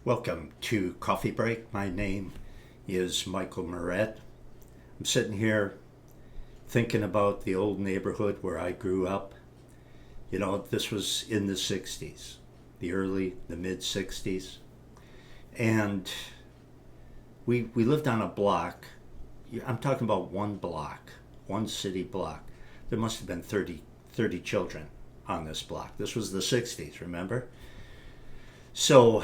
Welcome to Coffee Break. My name is Michael Moret. I'm sitting here thinking about the old neighborhood where I grew up. You know, this was in the 60s, the mid 60s. And we lived on a block. I'm talking about one block, one city block. There must have been 30 children on this block. This was the 60s, remember? So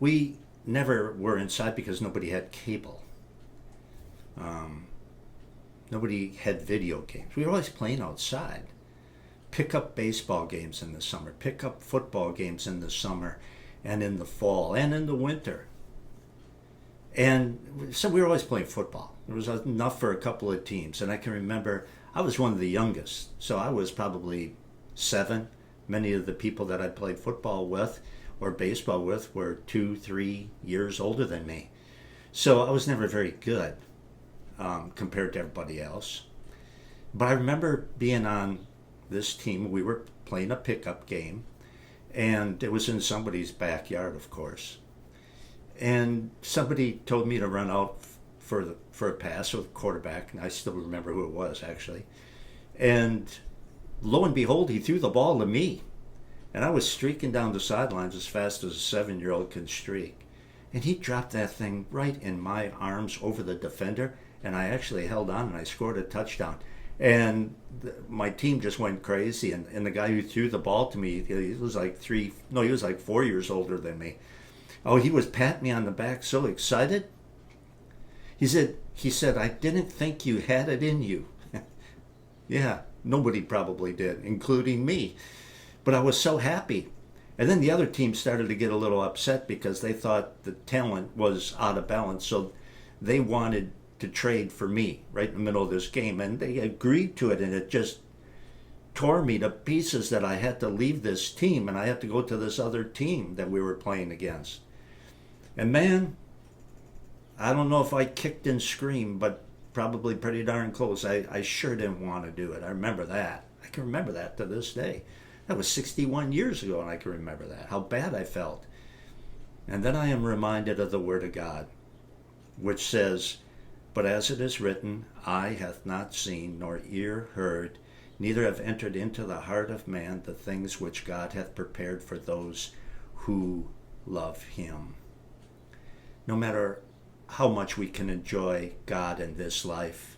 we never were inside because nobody had cable. Nobody had video games. We were always playing outside. Pick up baseball games in the summer, pick up football games in the summer and in the fall and in the winter. And so we were always playing football. There was enough for a couple of teams. And I can remember I was one of the youngest. So I was probably 7. Many of the people that I played football with or baseball with were 2, 3 years older than me. So I was never very good compared to everybody else. But I remember being on this team. We were playing a pickup game, and it was in somebody's backyard, of course. And somebody told me to run out for a pass with the quarterback, and I still remember who it was, actually. And lo and behold, he threw the ball to me. And I was streaking down the sidelines as fast as a 7-year-old can streak. And he dropped that thing right in my arms over the defender, and I actually held on and I scored a touchdown. And my team just went crazy, and the guy who threw the ball to me, he was like 4 years older than me. Oh, he was patting me on the back, so excited. He said, "I didn't think you had it in you." Yeah, nobody probably did, including me. But I was so happy. And then the other team started to get a little upset because they thought the talent was out of balance. So they wanted to trade for me right in the middle of this game. And they agreed to it. And it just tore me to pieces that I had to leave this team and I had to go to this other team that we were playing against. And man, I don't know if I kicked and screamed, but probably pretty darn close. I sure didn't want to do it. I remember that. I can remember that to this day. That was 61 years ago, and I can remember that, how bad I felt. And then I am reminded of the Word of God, which says, "But as it is written, eye hath not seen, nor ear heard, neither have entered into the heart of man the things which God hath prepared for those who love him." No matter how much we can enjoy God in this life,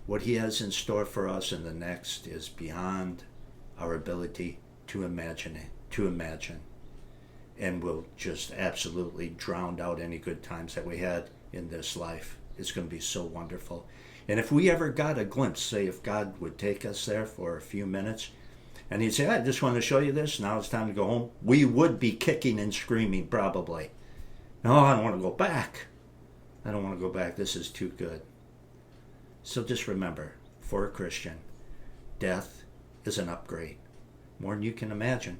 what he has in store for us in the next is beyond our ability to imagine, and will just absolutely drown out any good times that we had in this life. It's going to be so wonderful. And if we ever got a glimpse, say if God would take us there for a few minutes, and he'd say, "I just want to show you this, now it's time to go home," we would be kicking and screaming probably. "No, I don't want to go back. I don't want to go back. This is too good." So just remember, for a Christian, death is an upgrade, more than you can imagine.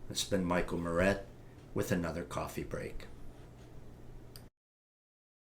It's been Michael Moret with another coffee break.